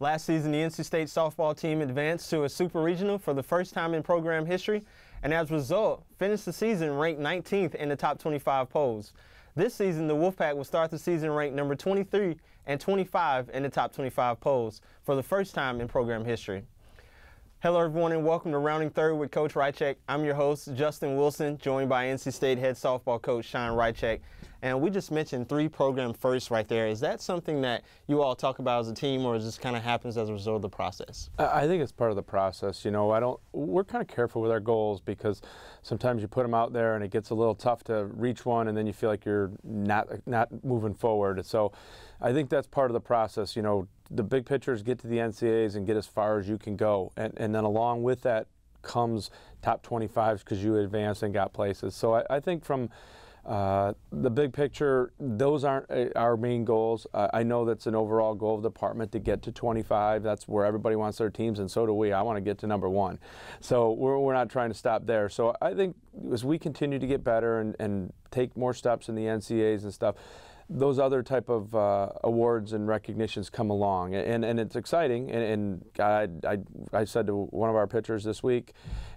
Last season, the NC State softball team advanced to a super regional for the first time in program history, and as a result, finished the season ranked 19th in the top 25 polls. This season, the Wolfpack will start the season ranked number 23 and 25 in the top 25 polls for the first time in program history. Hello everyone and welcome to Rounding Third with Coach Rychcik. I'm your host, Justin Wilson, joined by NC State head softball coach Shawn Rychcik. And we just mentioned 3 program firsts right there. Is that something that you all talk about as a team, or is this kind of happens as a result of the process? I think it's part of the process. You know, we're kind of careful with our goals because sometimes you put them out there and it gets a little tough to reach one, and then you feel like you're not moving forward. So I think that's part of the process. You know, the big pitchers get to the NCAAs and get as far as you can go, and then along with that comes top 25s because you advanced and got places. So I think from the big picture, those aren't our main goals. I know that's an overall goal of the department to get to 25. That's where everybody wants their teams, and so do we. I want to get to number 1. So we're not trying to stop there. So I think as we continue to get better and take more steps in the NCAAs and stuff, those other type of awards and recognitions come along, and it's exciting. And I said to one of our pitchers this week,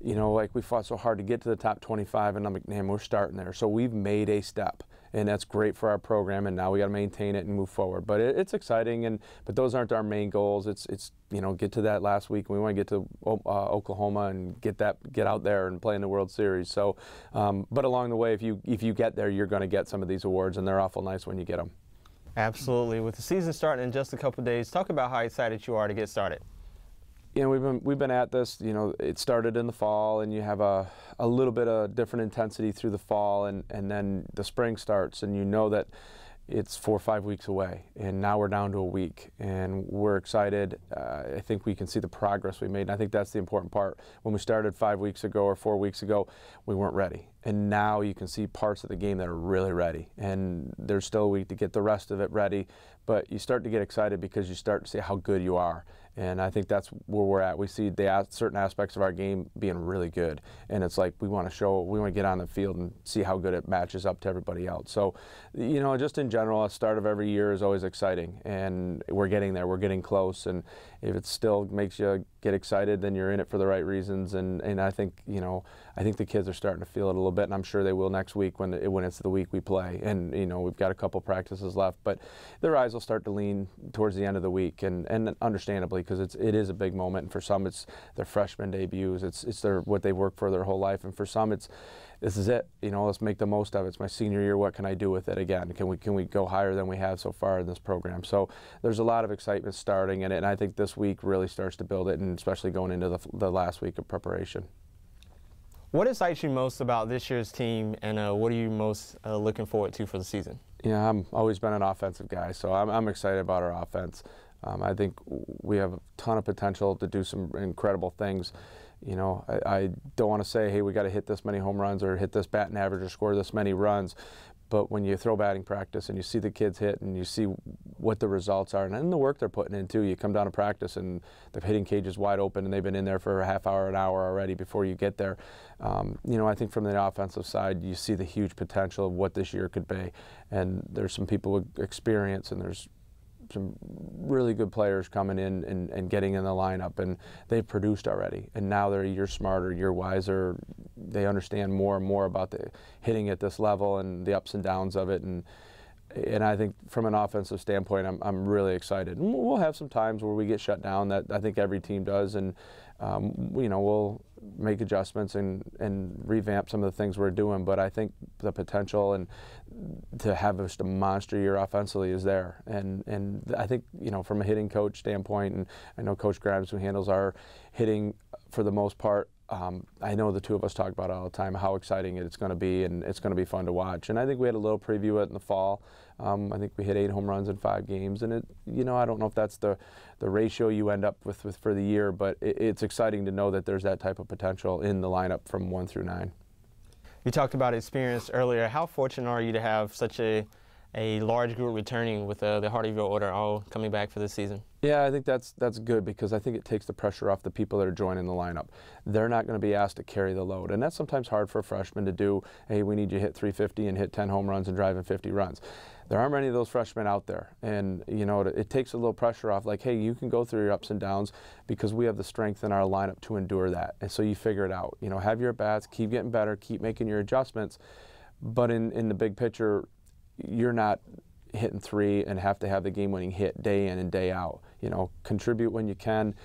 you know, like, we fought so hard to get to the top 25, and I'm like, man, we're starting there. So we've made a step, and that's great for our program, and now we got to maintain it and move forward. But it's exciting, but those aren't our main goals. It's you know, get to that last week. We want to get to Oklahoma and get out there and play in the World Series. So, but along the way, if you get there, you're going to get some of these awards, and they're awful nice when you get them. Absolutely. With the season starting in just a couple of days, talk about how excited you are to get started. You know, we've been at this. You know, it started in the fall, and you have a little bit of different intensity through the fall, and then the spring starts, and you know that it's 4 or 5 weeks away, and now we're down to a week, and we're excited. I think we can see the progress we made, and I think that's the important part. When we started 5 weeks ago or 4 weeks ago, we weren't ready, and now you can see parts of the game that are really ready, and there's still a week to get the rest of it ready, but you start to get excited because you start to see how good you are. And I think that's where we're at. We see certain aspects of our game being really good, and it's like we want to get on the field and see how good it matches up to everybody else. So, you know, just in general, the start of every year is always exciting, and we're getting there. We're getting close, and if it still makes you get excited, then you're in it for the right reasons. And I think, you know, I think the kids are starting to feel it a little bit, and I'm sure they will next week when it's the week we play. And, you know, we've got a couple practices left, but their eyes will start to lean towards the end of the week, and understandably, because it is a big moment. And for some, it's their freshman debuts. It's what they've worked for their whole life, and for some, this is it. You know, let's make the most of it. It's my senior year. What can I do with it again? Can we go higher than we have so far in this program? So there's a lot of excitement starting in it, and I think this week really starts to build it, and especially going into the last week of preparation. What excites you most about this year's team, and what are you most looking forward to for the season? Yeah, I've always been an offensive guy, so I'm excited about our offense. I think we have a ton of potential to do some incredible things. You know, I don't want to say, hey, we got to hit this many home runs or hit this batting average or score this many runs. But when you throw batting practice and you see the kids hit and you see what the results are, and then the work they're putting in too, you come down to practice and the hitting cage is wide open and they've been in there for a half hour, an hour already before you get there. You know, I think from the offensive side, you see the huge potential of what this year could be. And there's some people with experience, and there's some really good players coming in and getting in the lineup, and they've produced already, and now they're a year smarter, year wiser. They understand more and more about the hitting at this level and the ups and downs of it, and I think from an offensive standpoint, I'm really excited. And we'll have some times where we get shut down, that I think every team does, and you know, we'll make adjustments and revamp some of the things we're doing. But I think the potential and to have just a monster year offensively is there. And I think, you know, from a hitting coach standpoint, and I know Coach Grimes, who handles our hitting for the most part, I know the two of us talk about it all the time, how exciting it's going to be, and it's going to be fun to watch. And I think we had a little preview of it in the fall. I think we hit 8 home runs in 5 games, and you know, I don't know if that's the ratio you end up with for the year, but it's exciting to know that there's that type of potential in the lineup from 1 through 9. You talked about experience earlier. How fortunate are you to have such a large group returning with the Hardyville order all coming back for this season? Yeah, I think that's good, because I think it takes the pressure off the people that are joining the lineup. They're not going to be asked to carry the load, and that's sometimes hard for a freshman to do. Hey, we need you to hit 350 and hit 10 home runs and drive in 50 runs. there aren't many of those freshmen out there. And, you know, it takes a little pressure off, like, hey, you can go through your ups and downs because we have the strength in our lineup to endure that. And so you figure it out. You know, have your at-bats, keep getting better, keep making your adjustments. But in the big picture, you're not hitting 3 and have to have the game-winning hit day in and day out. You know, contribute when you can.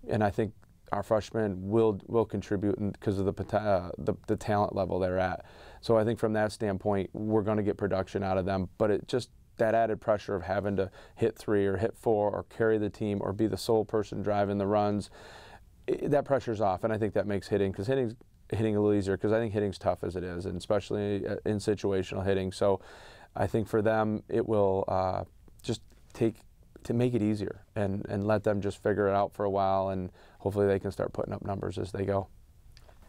And I think our freshmen will contribute because of the talent level they're at. So I think from that standpoint, we're going to get production out of them. But it just, that added pressure of having to hit 3 or hit 4 or carry the team or be the sole person driving the runs, that pressure's off. And I think that makes hitting a little easier, because I think hitting's tough as it is, and especially in situational hitting. So I think for them, it will just to make it easier and let them just figure it out for a while, and hopefully they can start putting up numbers as they go.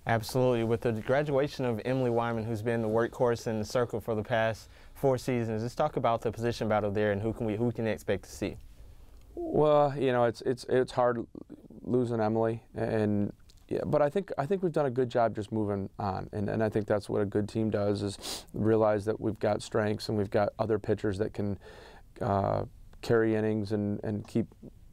Absolutely. With the graduation of Emily Wyman, who's been the workhorse in the circle for the past 4 seasons, let's talk about the position battle there and who can they expect to see? Well, you know, it's hard losing Emily, and yeah, but I think we've done a good job just moving on, and I think that's what a good team does, is realize that we've got strengths and we've got other pitchers that can carry innings and keep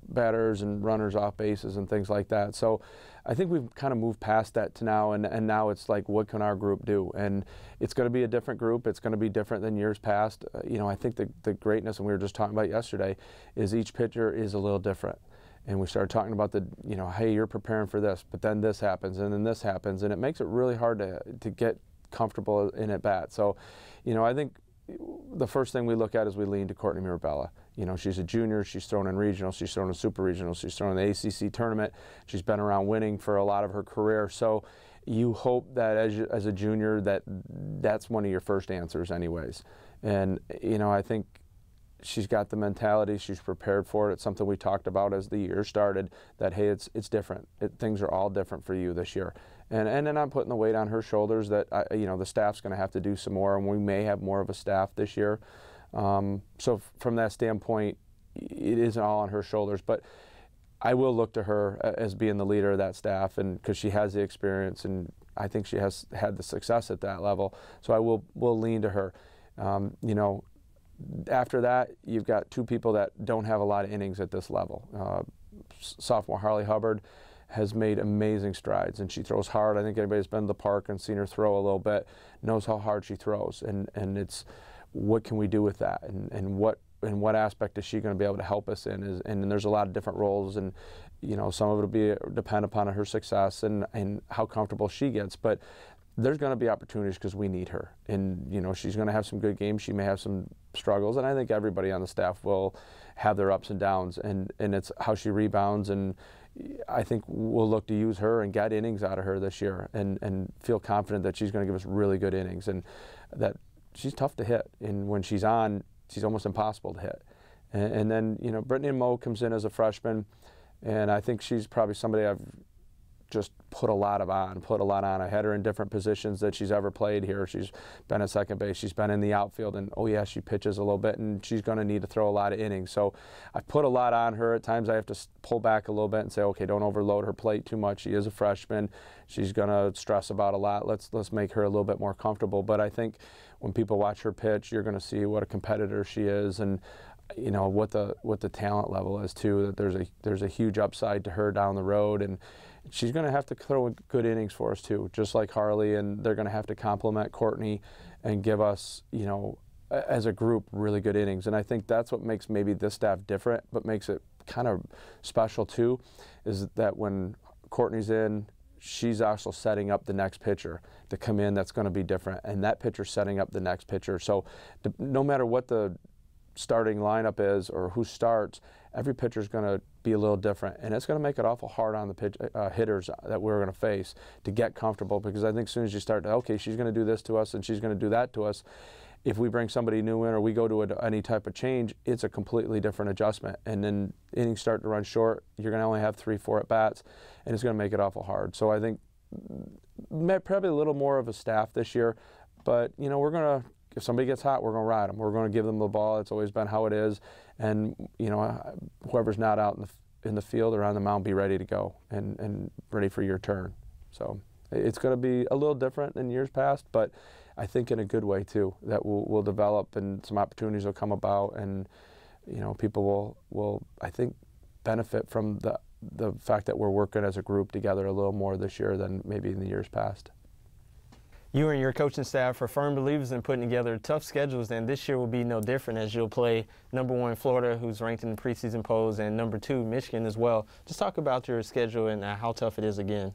batters and runners off bases and things like that. So I think we've kind of moved past that to now, and now it's like, what can our group do? And it's going to be a different group. It's going to be different than years past. You know, I think the greatness, and we were just talking about yesterday, is each pitcher is a little different. And we started talking about you know, hey, you're preparing for this, but then this happens, and then this happens, and it makes it really hard to get comfortable in at bat. So, you know, I think the first thing we look at is we lean to Courtney Mirabella. You know, she's a junior, she's thrown in regional, she's thrown in super regional, she's thrown in the ACC tournament, she's been around winning for a lot of her career. So you hope that as a junior that's one of your first answers anyways. And, you know, I think she's got the mentality, she's prepared for it. It's something we talked about as the year started, that, hey, it's different. Things are all different for you this year. And then I'm putting the weight on her shoulders that, you know, the staff's going to have to do some more, and we may have more of a staff this year. So from that standpoint, it isn't all on her shoulders. But I will look to her as being the leader of that staff, and because she has the experience, and I think she has had the success at that level. So I will lean to her. You know, after that, you've got 2 people that don't have a lot of innings at this level. Sophomore Harley Hubbard has made amazing strides, and she throws hard. I think anybody who's been to the park and seen her throw a little bit knows how hard she throws, and it's, what can we do with that, and what aspect is she going to be able to help us in? And there's a lot of different roles, and, you know, some of it will depend upon her success and how comfortable she gets. But there's going to be opportunities because we need her, and, you know, she's going to have some good games. She may have some struggles, and I think everybody on the staff will have their ups and downs, and it's how she rebounds. And I think we'll look to use her and get innings out of her this year, and feel confident that she's going to give us really good innings, and that she's tough to hit. And when she's on, she's almost impossible to hit. And then, you know, Brittany Moe comes in as a freshman, and I think she's probably somebody I've just put a lot on. I had her in different positions that she's ever played here. She's been at second base, she's been in the outfield, and oh yeah, she pitches a little bit, and she's going to need to throw a lot of innings. So I put a lot on her. At times I have to pull back a little bit and say, okay, don't overload her plate too much. She is a freshman. She's going to stress about a lot. Let's make her a little bit more comfortable. But I think when people watch her pitch, you're going to see what a competitor she is, and, you know, what the talent level is too. That there's a huge upside to her down the road, and she's going to have to throw good innings for us too, just like Harley, and they're going to have to complement Courtney and give us, you know, as a group, really good innings. And I think that's what makes maybe this staff different, but makes it kind of special too, is that when Courtney's in, she's also setting up the next pitcher to come in that's going to be different, and that pitcher's setting up the next pitcher. So no matter what the starting lineup is or who starts, every pitcher is going to be a little different, and it's going to make it awful hard on the hitters that we're going to face to get comfortable, because I think as soon as you start to, okay, she's going to do this to us and she's going to do that to us, if we bring somebody new in or we go to any type of change, it's a completely different adjustment, and then innings start to run short. You're going to only have 3-4 at bats, and it's going to make it awful hard. So I think probably a little more of a staff this year, but, you know, we're going to, if somebody gets hot, we're going to ride them. We're going to give them the ball. It's always been how it is. And, you know, whoever's not out in the field or on the mound, be ready to go and ready for your turn. So it's going to be a little different than years past, but I think in a good way too, that will develop and some opportunities will come about, and people will I think benefit from the fact that we're working as a group together a little more this year than maybe in the years past. You and your coaching staff are firm believers in putting together tough schedules, and this year will be no different, as you'll play #1 Florida, who's ranked in the preseason polls, and #2 Michigan as well. Just talk about your schedule and how tough it is again.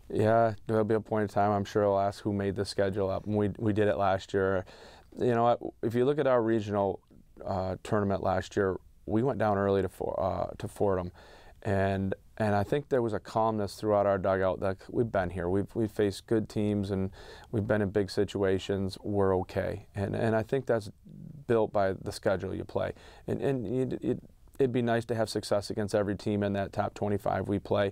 Yeah, there'll be a point in time I'm sure I'll ask who made the schedule up, and we did it last year. If you look at our regional tournament last year, we went down early to Fordham, and I think there was a calmness throughout our dugout that we've been here. We've faced good teams and we've been in big situations. We're okay, and I think that's built by the schedule you play. And it'd be nice to have success against every team in that top 25 we play,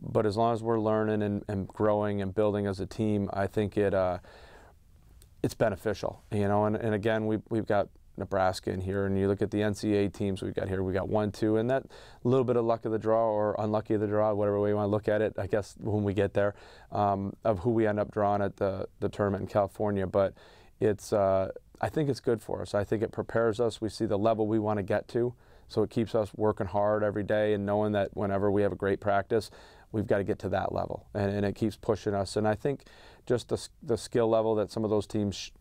but as long as we're learning and growing and building as a team, I think it's beneficial. And again, we've got Nebraska in here, and you look at the NCAA teams we've got here, we got 1, 2, and that little bit of luck of the draw or unlucky of the draw, whatever way you want to look at it, I guess, when we get there, of who we end up drawing at the tournament in California. But I think it's good for us. I think it prepares us. We see the level we want to get to, so it keeps us working hard every day and knowing that whenever we have a great practice, we've got to get to that level, and it keeps pushing us. And I think just the skill level that some of those teams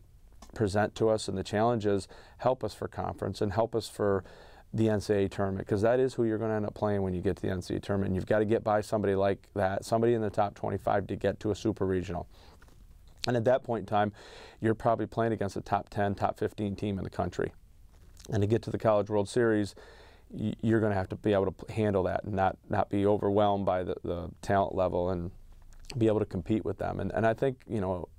present to us and the challenges help us for conference and help us for the NCAA tournament, because that is who you're going to end up playing when you get to the NCAA tournament. And you've got to get by somebody like that, somebody in the top 25 to get to a super regional. And at that point in time, you're probably playing against a top 10, top 15 team in the country. And to get to the College World Series, you're going to have to be able to handle that and not be overwhelmed by the talent level and be able to compete with them. And I think,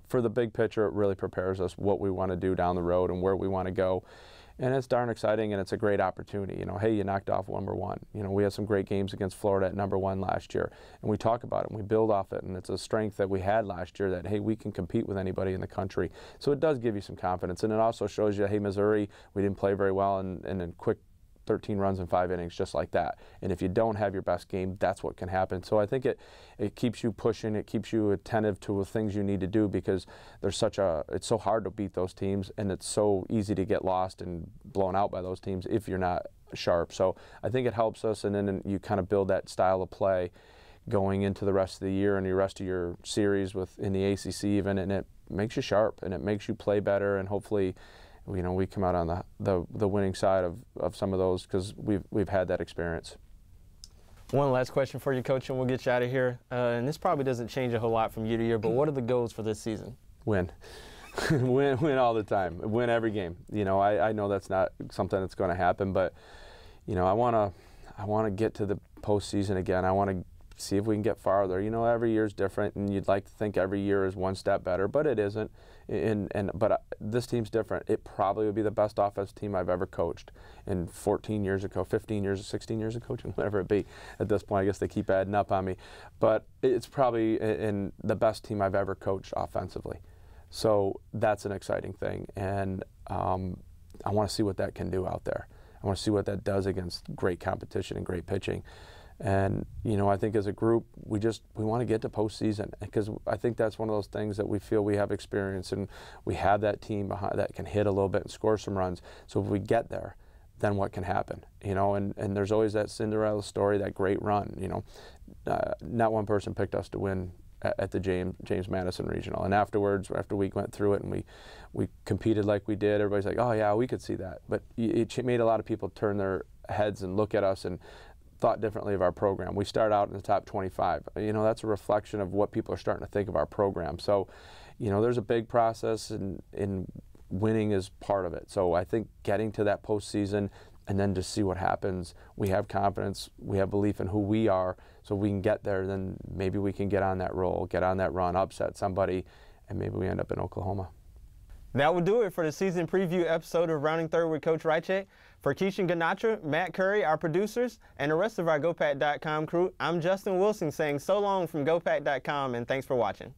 for the big picture, it really prepares us what we want to do down the road and where we want to go. And it's darn exciting, and it's a great opportunity. Hey, you knocked off #1. We had some great games against Florida at #1 last year, and we talk about it and we build off it, and it's a strength that we had last year that, hey, we can compete with anybody in the country. So it does give you some confidence, and it also shows you, hey, Missouri, we didn't play very well, and then quick 13 runs in 5 innings, just like that. And if you don't have your best game, that's what can happen. So I think it keeps you pushing, it keeps you attentive to the things you need to do, because it's so hard to beat those teams, and it's so easy to get lost and blown out by those teams if you're not sharp. So I think it helps us, and then you kind of build that style of play going into the rest of the year and the rest of your series in the ACC even, and it makes you sharp and it makes you play better, and hopefully we come out on the winning side of some of those, because we've had that experience. One last question for you, Coach, and we'll get you out of here. And this probably doesn't change a whole lot from year to year, but what are the goals for this season? Win. win all the time. Win every game. I know that's not something that's going to happen, but I want to get to the postseason again. I want to see if we can get farther. Every year is different, and you'd like to think every year is one step better, but it isn't. But this team's different. It probably would be the best offensive team I've ever coached in 14 years ago, 15 years, 16 years of coaching, whatever it be. At this point, I guess they keep adding up on me. But it's probably in the best team I've ever coached offensively. So that's an exciting thing, and I want to see what that can do out there. I want to see what that does against great competition and great pitching. And I think as a group, we want to get to postseason, because I think that's one of those things that we feel we have experience, and we have that team behind that can hit a little bit and score some runs. So if we get there, then what can happen? And there's always that Cinderella story, that great run. Not one person picked us to win at the James Madison Regional, and afterwards, after we went through it and we competed like we did, everybody's like, oh yeah, we could see that. But it made a lot of people turn their heads and look at us and thought differently of our program. We start out in the top 25. That's a reflection of what people are starting to think of our program. So, there's a big process, and winning is part of it. So I think getting to that postseason and then just see what happens. We have confidence, we have belief in who we are, so we can get there, then maybe we can get on that roll, get on that run, upset somebody, and maybe we end up in Oklahoma. That will do it for the season preview episode of Rounding Third with Coach Rychcik. For Keishan Ganatra, Matt Curry, our producers, and the rest of our GoPack.com crew, I'm Justin Wilson saying so long from GoPack.com, and thanks for watching.